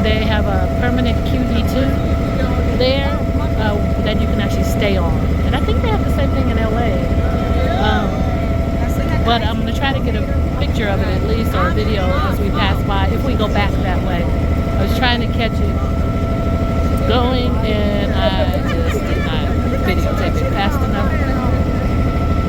they have a permanent QD2 there that you can actually stay on. And I think they have the same thing in LA. But I'm going to try to get a picture of it at least, or a video as we pass by, if we go back that way. I was trying to catch it going, and I just did not videotape it fast enough.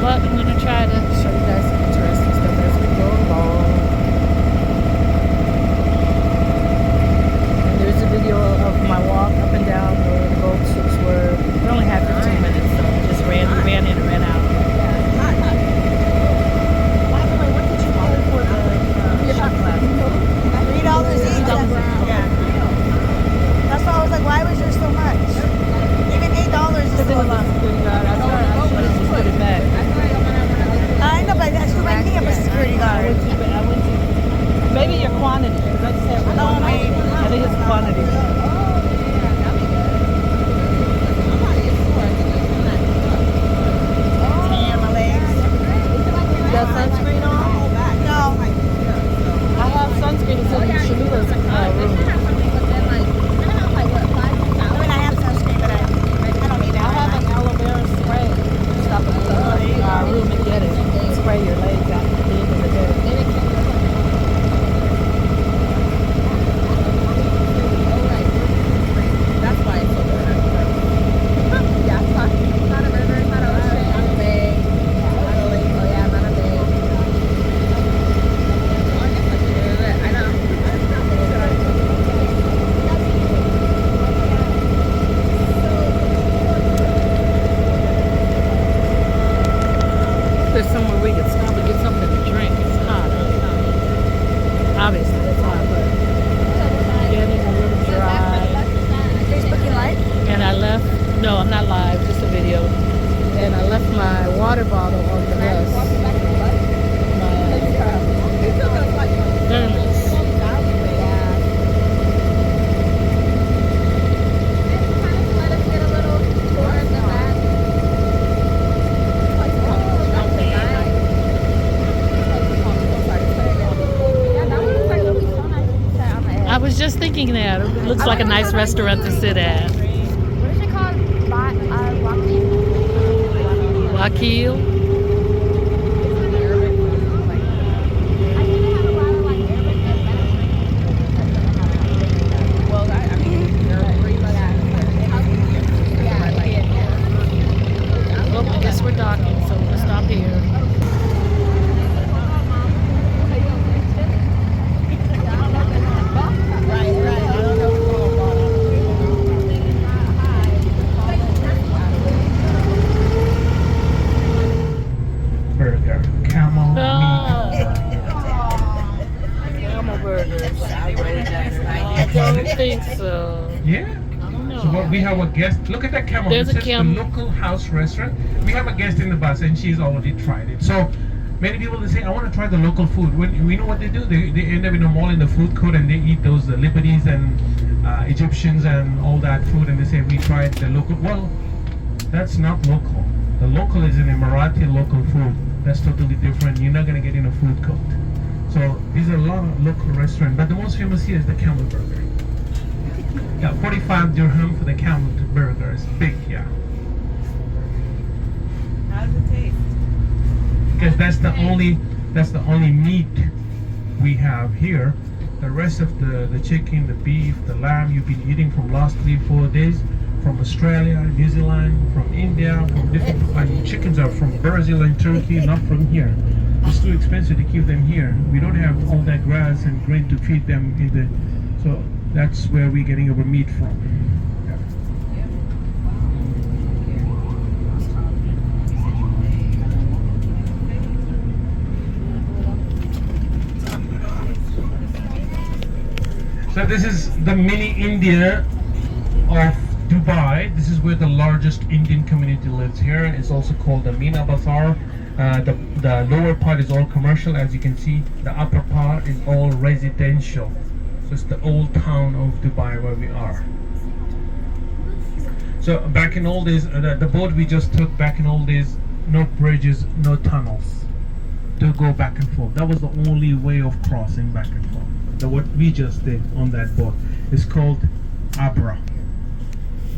But I'm going to try to show you guys some interesting stuff as we go along. And there's a video of my walk up and down where the gold soups were. We only had 15 minutes, so we just ran in and ran out. $3 each. Yeah. That's why I was like, why was there so much? Even $8 is still a lot. Put it back. I know, but that's who I need a security guard. Maybe your quantity, because I just have one. I think it's quantity. Damn, my legs. You got sunscreen on? No. I have sunscreen in Shamila's room. I mean, I have sunscreen, but I don't need it. I have an aloe vera spray. Stop at the room and get it. Spray your legs out at the end of the day. That's why it's so good. Yeah, it's not a river, it's not an ocean, not a bay. Not a lake, oh yeah, not a bay. I know. There's somewhere we can stop and get something to drink. It's hot. Obviously, it's hot, but getting a little dry. Facebook you like? And I left, no, I'm not live, just a video. And I left my water bottle on the bus. My thermos. I was just thinking that. It looks like a nice restaurant to sit at. What is it called? Wakil. Well, I guess we're docking, so we'll stop here. Burger, camel meat. Camel burgers. I don't think so. Yeah. I don't know. So what we have a guest. Look at that camel. There's It a says camel. The local house restaurant. We have a guest in the bus, and she's already tried it. So many people they say, I want to try the local food. When we know what they do, they end up in a mall in the food court, and they eat those Lebanese and Egyptians and all that food, and they say we tried the local. Well, that's not local. The local is an Emirati local food. That's totally different. You're not gonna get in a food court. So these are a lot of local restaurants, but the most famous here is the camel burger. Yeah, 45 dirham for the camel burger. It's big, yeah. How does it taste? Because that's the only meat we have here. The rest of the chicken, the beef, the lamb you've been eating from last 3-4 days from Australia, New Zealand, from India, from different chickens are from Brazil and Turkey, not from here. It's too expensive to keep them here. We don't have all that grass and grain to feed them in the, so that's where we're getting our meat from. So this is the mini India of Dubai. This is where the largest Indian community lives here. It's also called the Mina Bazaar. The lower part is all commercial, as you can see. The upper part is all residential. So it's the old town of Dubai where we are. So back in old days, the boat we just took back in old days, no bridges, no tunnels to go back and forth. That was the only way of crossing back and forth. what we just did on that boat. It's called Abra.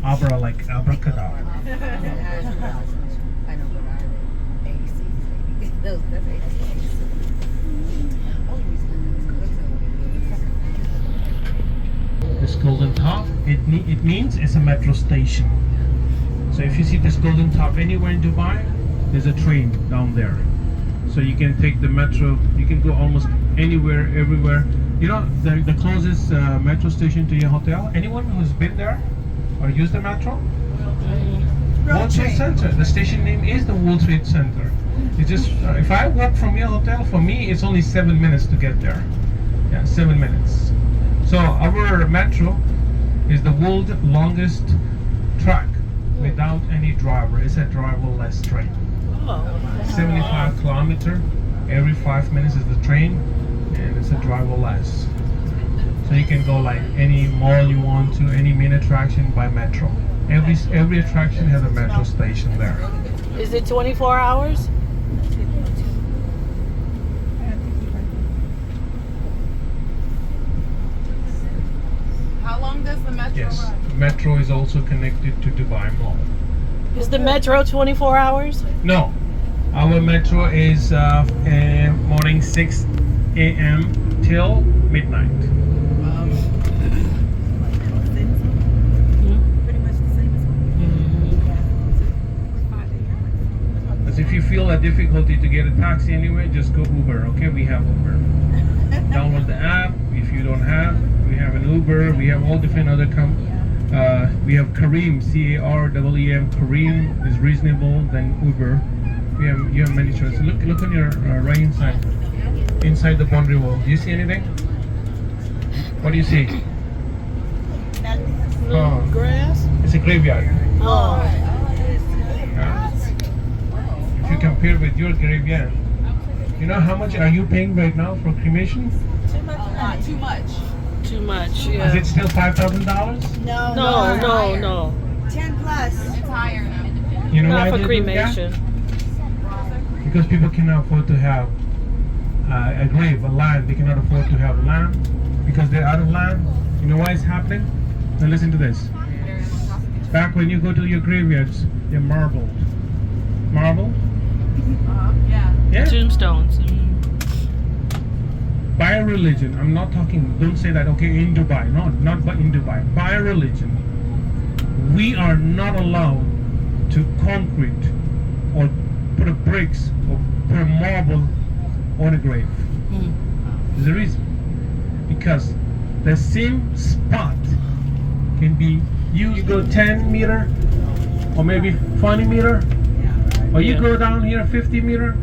Abra, like abracadabra. I know, but are they ACs? Those, that's ACs. Only reason This golden top, it means it's a metro station. So if you see this golden top anywhere in Dubai, there's a train down there. So you can take the metro, you can go almost anywhere, everywhere. You know, the closest metro station to your hotel, anyone who's been there or used the metro? World Trade Center. The station name is the World Trade Center. It's just, if I walk from your hotel, for me, it's only 7 minutes to get there. Yeah, 7 minutes. So our metro is the world's longest track without any driver. It's a driverless train. Oh. 75 kilometer. Every 5 minutes is the train, and it's a driverless. So you can go like any mall you want to, any main attraction by metro. Every attraction has a metro station there. Is it 24 hours? How long does the metro Yes, run? metro is also connected to Dubai Mall. Is the metro 24 hours? No, our metro is morning 6 a.m. till midnight. Because if you feel a difficulty to get a taxi anyway, just go Uber. Okay, we have Uber. Download the app. If you don't have, we have an Uber. We have all different other we have Careem, C-A-R-E-E-M. Careem is reasonable than Uber. You have many choices. Look on your right inside the boundary wall. Do you see anything? What do you see? Oh, Grass? it's a graveyard. Oh. Yeah. If you compare with your graveyard, you know how much are you paying right now for cremation? Too much. Too much, Is yeah. it still $5,000? No, No. 10 plus. It's higher now. You know why Not for they do that? cremation. Because people cannot afford to have a grave, a land. They cannot afford to have land because they're out of land. You know why it's happening? Now listen to this. Back when you go to your graveyards, they're marbled. Marble? Yeah. Yeah. Tombstones. By religion, I'm not talking, don't say that, okay, in Dubai. No, not in Dubai. By religion, we are not allowed to concrete or put a bricks or put a marble on a grave. There's a reason. Because the same spot can be, you go 10 meter or maybe 20 meter, or you Yeah. go down here 50 meter,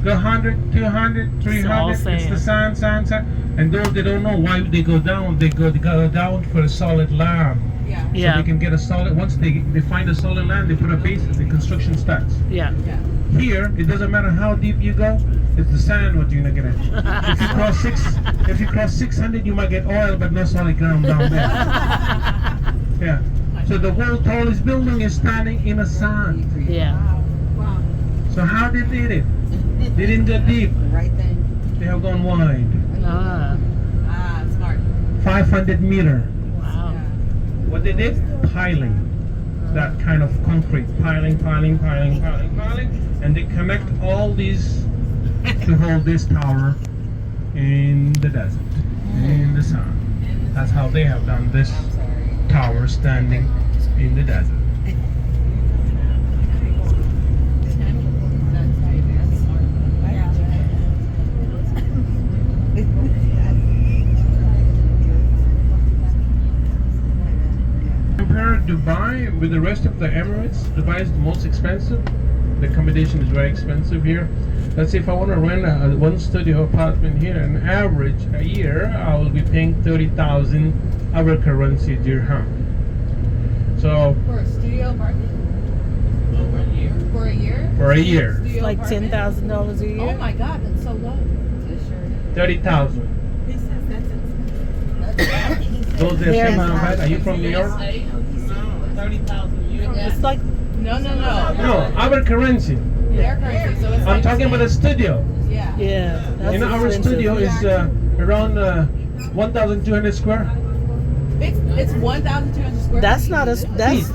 go 100, 200, 300, it's the sand. sand. And those, they don't know why they go down. They go down for a solid land. Yeah. So Yeah. they can get a solid, once they find a solid land, they put a base, the construction starts. Yeah. Here, it doesn't matter how deep you go, it's the sand what you're gonna get in. If you cross 600, you might get oil, but no solid ground down there. Yeah. So the world's tallest building is standing in a sand. Yeah. Wow. So how they did it? They didn't go deep. Right thing. They have gone wide. Ah. Smart. 500 meter. Wow. What they did? Piling. That kind of concrete. Piling. And they connect all these to hold this tower in the desert, in the sun. That's how they have done this tower standing in the desert. Compare Dubai with the rest of the Emirates. Dubai is the most expensive. The accommodation is very expensive here. Let's say if I want to rent a one studio apartment here, an average a year, I will be paying 30,000 our currency dirham. So For a studio apartment? For a year? for a year, Studio Like apartment? $10,000 a year? Oh my god, that's so low. 30,000. Those that There, say, Mom. right? Are you from New York? 30,000 It's like No. No, our currency. Their currency, so it's I'm like talking about a studio. Yeah. yeah. That's You know, our expensive. studio is around 1,200 square. It's 1,200 square. That's not a. That's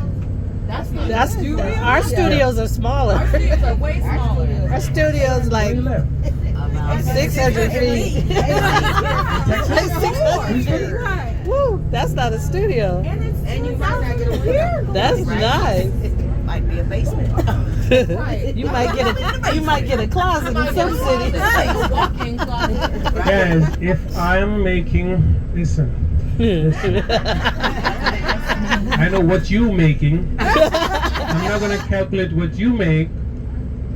That's studio. our studios are smaller. Our studios are way smaller. Our studios Where like you live? 600 feet. Like 600. Right. Woo! That's not a studio. And you might not get a window. That's nice. Might be a basement. You might get a closet in some cities. Walk-in closet. Guys, if I'm making, listen, I know what you making. I'm not gonna calculate what you make.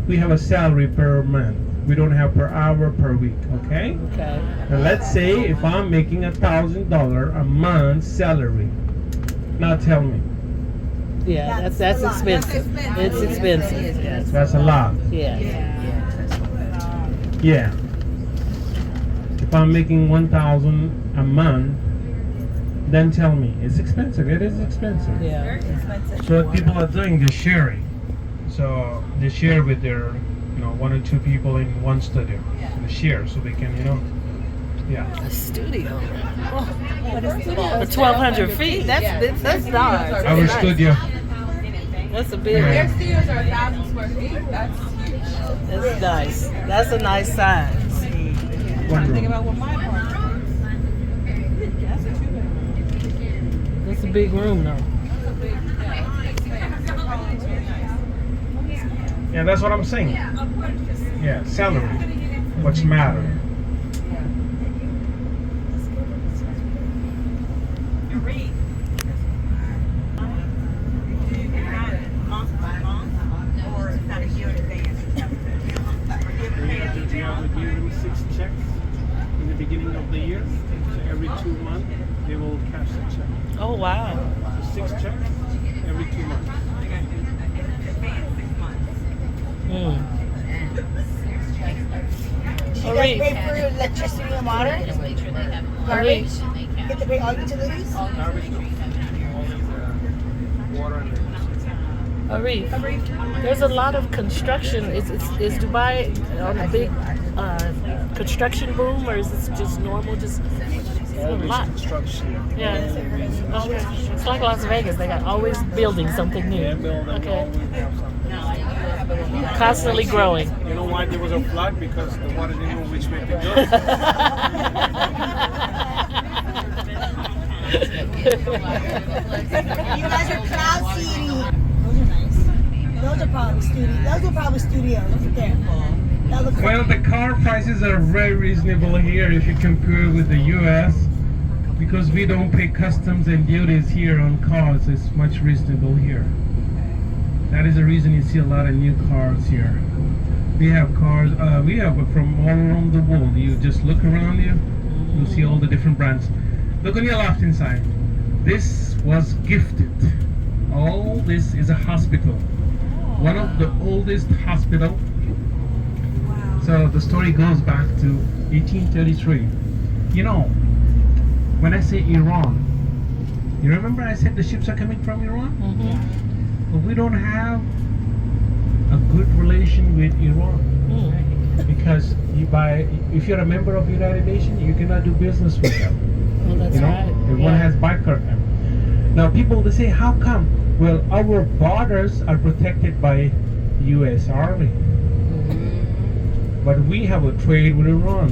We have a salary per month. We don't have per hour per week, okay? Okay. Now let's say if I'm making $1,000 a month salary. Now tell me, Yeah, that's expensive. It's expensive. Yes. that's a lot. Yeah. Yeah. If I'm making 1,000 a month, then tell me it's expensive. It is expensive. Yeah. So what people are doing, they're sharing. So they share with their, one or two people in one studio. So they share so they can, yeah. A studio. What is For 1,200 feet. That's large. Our That's studio. That's a big. Yeah. Their studios are 1,000 square feet. That's huge. That's nice. That's a nice size. One Think room. about what my apartment is. That's a two-bedroom. That's a big room though. Yeah, that's what I'm saying. Yeah, salary. What's matter? We have to give them 6 checks in the beginning of the year. So every 2 months they will cash a check. Oh wow. So 6 checks every 2 months. Mm. You guys pay for your electricity and water? Garbage? You get to pay all utilities? Garbage, water and Arif, there's a lot of construction. Is Dubai on a big construction boom, or is this just normal? Just a lot. construction. Yeah. Okay. It's like Las Vegas. They got always building something new. Okay. Constantly growing. You know why there was a flood? Because the water didn't know which way to go. You guys are Cloud City. Those are nice. Those are probably studios right there. That looks Well, the car prices are very reasonable here if you compare with the US, because we don't pay customs and duties here on cars. It's much reasonable here. That is the reason you see a lot of new cars here. We have cars, we have from all around the world. You just look around you, you'll see all the different brands. Look on your left hand side. This was gifted. All this is a hospital. One of the oldest hospital. So the story goes back to 1833. You know, when I say Iran, you remember I said the ships are coming from Iran? Mm-hmm. But we don't have a good relation with Iran because if you're a member of the United Nations, you cannot do business with them. Well, that's You know, right. everyone has biker. Now people they say, how come? Well, our borders are protected by U.S. Army, but we have a trade with Iran.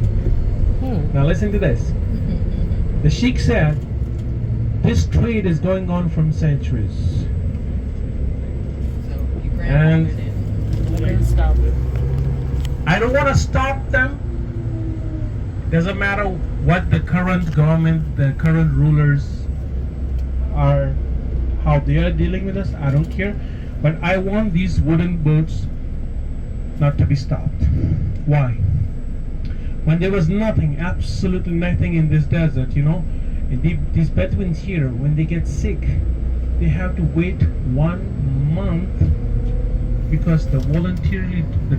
Now listen to this. The Sheikh said, this trade is going on from centuries. And Stop it. I don't want to stop them. Doesn't matter what the current government, the current rulers are, how they are dealing with us. I don't care. But I want these wooden boats not to be stopped. Why? When there was nothing, absolutely nothing in this desert, and these Bedouins here, when they get sick, they have to wait 1 month because the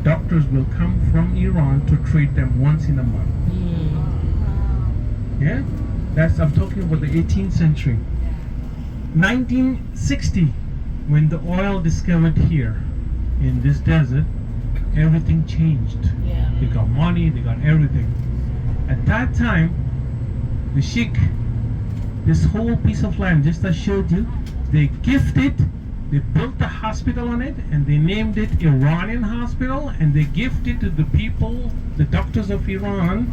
doctors will come from Iran to treat them once in a month. Yeah, I'm talking about the 18th century. 1960, when the oil discovered here in this desert, everything changed. Yeah. They got money, they got everything. At that time, the sheikh, this whole piece of land, just as I showed you, they gifted, they built a hospital on it, and they named it Iranian Hospital, and they gifted to the people, the doctors of Iran,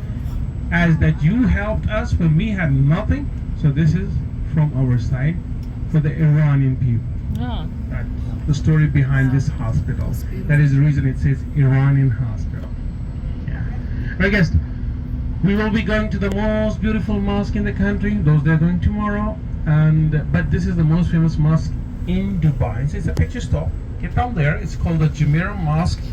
as that you helped us when we had nothing. So this is from our side for the Iranian people. Oh, That's the story behind this hospital. That is the reason it says Iranian Hospital. Yeah. I guess we will be going to the most beautiful mosque in the country. Those they're going tomorrow. But this is the most famous mosque in Dubai. It's a picture stop. Get down there. It's called the Jumeirah Mosque.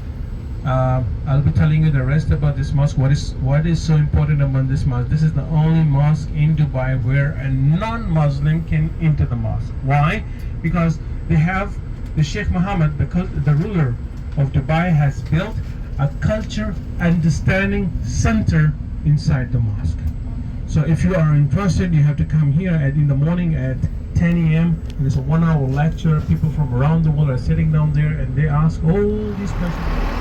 I'll be telling you the rest about this mosque. What is so important about this mosque? This is the only mosque in Dubai where a non-Muslim can enter the mosque. Why? Because they have the Sheikh Mohammed, the ruler of Dubai, has built a culture understanding center inside the mosque. So if you are interested, you have to come here in the morning at 10 a.m. and it's a 1-hour lecture. People from around the world are sitting down there and they ask all these questions.